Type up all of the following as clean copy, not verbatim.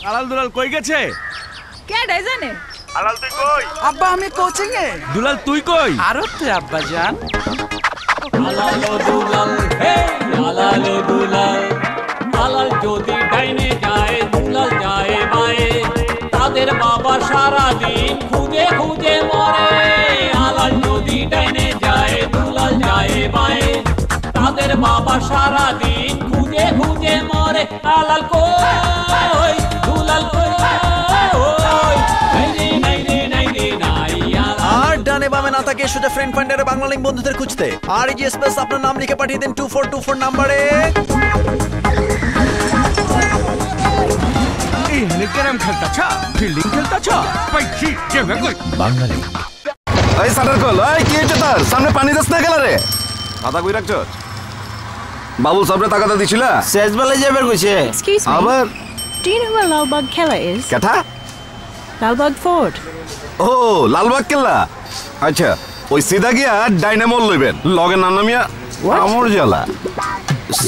আলাল দুলাল কই গেছে? কে জানে? আলাল তুই কই? আব্বা আমি কোচিং এ। দুলাল তুই কই? আরতে আব্বা জান। আলাল দুলাল হে আলাল দুলাল, আলাল যদি ডাইনে যায় দুলাল যায় বায়ে, তাদের বাবা সারা দিন খুঁজে খুঁজে মরে। আলাল যদি ডাইনে যায় দুলাল যায় বায়ে, তাদের বাবা সারা দিন খুঁজে খুঁজে মরে। আলাল কই দুলাল কই, আর ডানে বামে না থাকে সোজা ফ্রেন্ড ফাইন্ডারে বাংলা লিঙ্ক বন্ধুদের খুঁজতে আর এই স্পেস আপনার নাম লিখে পাঠিয়ে দিন 2424 নম্বরে। এই হলে ক্যারাম খেলতাছা, ফিল্ডিং খেলতাছা, পাইছি যাবে কই? বাংলা লিঙ্ক। এই সাটার কল, এই কি হচ্ছে তোর? সামনে পানি দাস না গেল রে? পাতা কই রাখছ? বাবু সামনে তাকাতে দিছিলা? শেষ বেলায় যাবে কইছে। Excuse me. আবার Do you know where Lalbagh Killa is? কেথা? Lalbagh Fort. ও লালবাগ কেল্লা। আচ্ছা ওই সিধা গিয়া ডাইনামল লইবেন, লগে নাম নামিয়া আমর জ্বালা।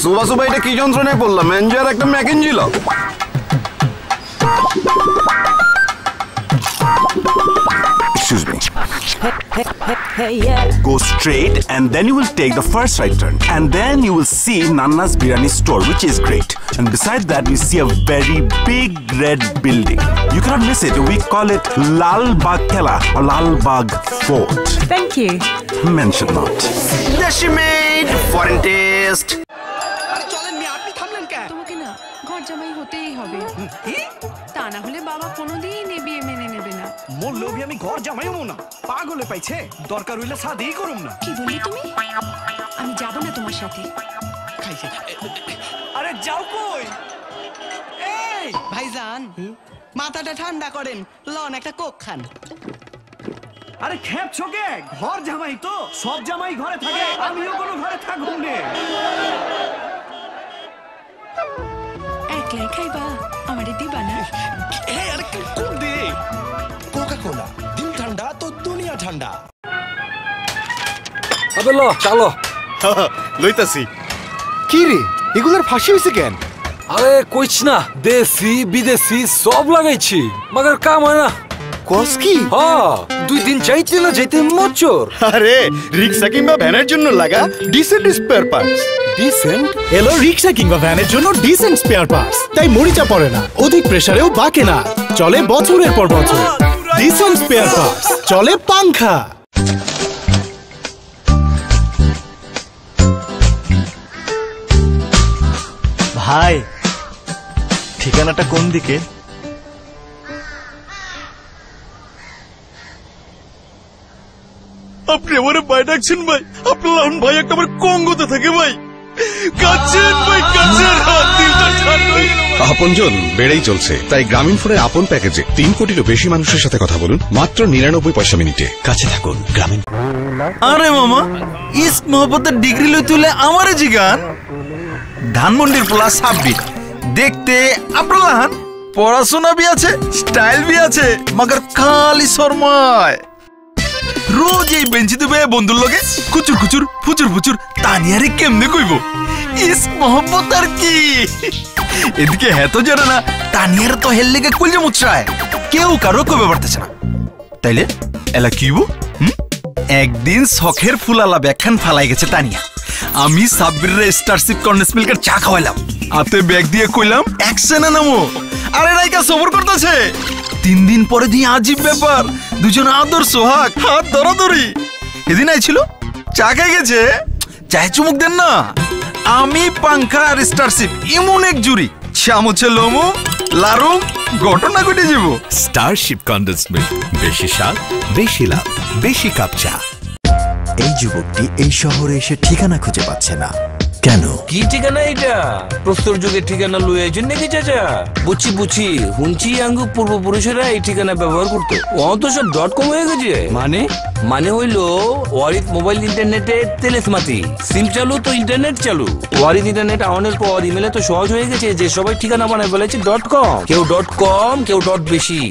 সুবা সুবা এটা কি যন্ত্রণায় পড়লাম, ম্যানেজার একটা Mackenzie law. Excuse me. Hey, yeah. Go straight and then you will take the first right turn. And then you will see Nanna's Biryani store, which is great. And beside that, we see a very big red building. You cannot miss it. We call it Lal Bagh Kela or Lal Bagh Fort. Thank you. Mention not. Dashi made foreign taste. তোমাকে না ঘর জামাই হতেই হবে, তা না হলে বাবা কোনোদিন এ বিয়ে মেনে নেবে না। মরলেও আমি ঘর জামাই হবো না, পাগলে পাইছে, দরকার হইলে শাদিই করুম না। কি বললি তুমি? আমি যাব না তোমার সাথে। খাইছে। আরে যাও কই? এই ভাইজান মাথাটা ঠান্ডা করেন, লন একটা কোক খান। আরে খেপছো কে? ঘর জামাই তো, সব জামাই ঘরে থাকে, আমিও কোনো ঘরে থাকুম নে। একলাই খাইবা, আমারে দিবা না? এই আরে কোক দে। কোকা-কোলা, দিন ঠান্ডা তো দুনিয়া ঠান্ডা। আবে ল চলো। লইতাছি। কি রে এগুলার ফাঁসি হইছে কেন? আরে কইছ না, দেশি বিদেশি সব লাগাইছি, মগর কাম হয় না। কস কি? হ্যাঁ 2 দিন যাইতে না যাইতে মোচর। আরে রিক্সা কিংবা ভ্যানের জন্য লাগা ডিসেন্ট স্পেয়ার পার্টস। ডিসেন্ট এলো রিক্সা কিংবা ভ্যানের জন্য ডিসেন্ট স্পেয়ার পার্টস, তাই মরিচা পড়ে না, অধিক প্রেসারেও বাঁকে না, চলে বছরের পর বছর। ডিসেন্ট স্পেয়ার পার্টস, চলে পাংখা। ভাই ঠিকানাটা কোন দিকে? আপনি আমারে ভাই ডাকছেন ভাই? আপনার লালন ভাই একটা আমার কঙ্গোতে থাকে ভাই। কাছেন ভাই কাছেন, দিলটা ঠান্ডা হয়ে গেল। আপনজন বেড়েই চলছে, তাই গ্রামীণ ফোনের আপন প্যাকেজে 3 কোটিরও বেশি মানুষের সাথে কথা বলুন মাত্র 99 পয়সা মিনিটে। কাছে থাকুন গ্রামীণ। আরে মামা ইস্ক মোহব্বতের ডিগ্রি লই তুলে আমারে জিগান। ধানমন্ডির প্লাস সাব্বির দেখতে আপনার লাহান, পড়াশোনা भी আছে, স্টাইল भी আছে, মগর খালি শর্মায়। রোজ এই বেঞ্চি দিবে বন্ধুর লগে কুচুর কুচুর ফুচুর ফুচুর, তানিয়ারে কেমনে কইব ইস্ক মোহব্বত আর কি। এদিকে হ্যাঁ তো জানে না, তানিয়ার তো হেল লেগে কুলজে মুচড়ায়, কেউ কারো কবে পারতেছে না। তাইলে এলা কিবো? একদিন শখের ফুলালা ব্যাখ্যান ফালাই গেছে তানিয়া, আমি সাব্বিরের স্টারশিপ কর্নেস মিল্কের চা খাওয়াইলাম, হাতে ব্যাগ দিয়ে কইলাম অ্যাকশনে নামো। আরে রাইকা সবর করতেছে। 3 দিন পরে দিয়ে আজীব ব্যাপার, দুজন আদর সোহাগ, হাত ধরাধরি। এদিন আইছিল, চা খাই গেছে, চায় চুমুক দেন না। আমি পাংখা আর স্টারশিপ এমন এক জুড়ি, চামচে লমু লারু ঘটনা ঘটে যাব। স্টারশিপ কন্ডেন্স মিল্ক, বেশি স্বাদ বেশি লাভ বেশি কাপ চা। এই যুবকটি এই শহরে এসে ঠিকানা খুঁজে পাচ্ছে না, কেন? কি ঠিকানা এটা? প্রস্তর যুগের ঠিকানা লই আইছেন নাকি চাচা? বুঝছি বুঝছি, হুঁচি আঙ্গু পূর্বপুরুষেরা এই ঠিকানা ব্যবহার করতো, অত সব .com হয়ে গেছে। মানে হইলো ওয়ারিদ মোবাইল ইন্টারনেটের তেলেসমাতি, সিম চালু তো ইন্টারনেট চালু। ওয়ারিদ ইন্টারনেট অনের পর ইমেলে তো সহজ হয়ে গেছে যে সবাই ঠিকানা বানায় ফেলেছে .com, কেউ .com কেউ .বেশি।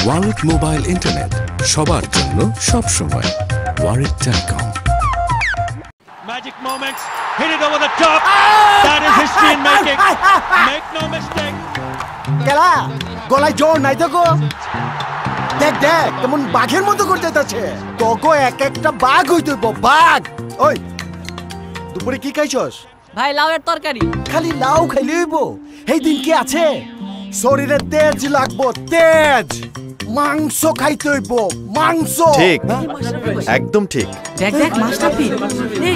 ওয়ারিদ মোবাইল ইন্টারনেট, সবার জন্য সব সময়। Warid Telecom. Magic moments. Hit it over the top. That is history in making. Make no mistake. কেলা গলায় জোর নাই তো গো দেখ দেখ কেমন বাঘের মতো করতে যাচ্ছে তোকে এক একটা বাঘ হইতে বাঘ ওই দুপুরে কি খাইছস ভাই লাউয়ের তরকারি খালি লাউ খাইলে হইব এই দিন কি আছে শরীরে তেজ লাগবো তেজ মাংস খাইতে হইব মাংস ঠিক একদম ঠিক দেখ দেখ মাস্টারপি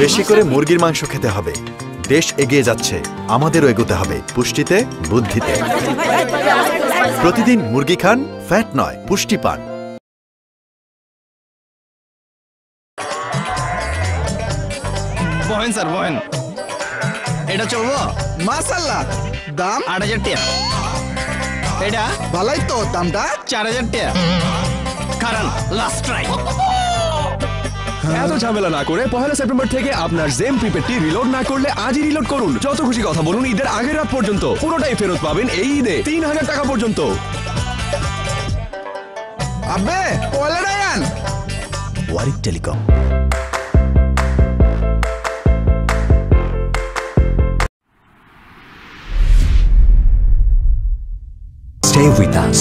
বেশি করে মুরগির মাংস খেতে হবে দেশ এগিয়ে যাচ্ছে আমাদেরও এগোতে হবে পুষ্টিতে বুদ্ধিতে প্রতিদিন মুরগি খান ফ্যাট নয় পুষ্টি পান বহেন স্যার বহেন এটা চলবো মাশাআল্লাহ দাম 8000 টাকা এটা ভালোই তো দামটা 4000 টাকা কারণ লাস্ট ট্রাই এত ঝামেলা না করে 1 সেপ্টেম্বর থেকে আপনার জেম প্রিপেডটি রিলোড না করলে আজই রিলোড করুন যত খুশি কথা বলুন ঈদের আগের রাত পর্যন্ত পুরোটাই ফেরত পাবেন এই ঈদে 3000 টাকা পর্যন্ত আবে পয়লা ডায়ান ওয়ারিড টেলিকম Stay with us.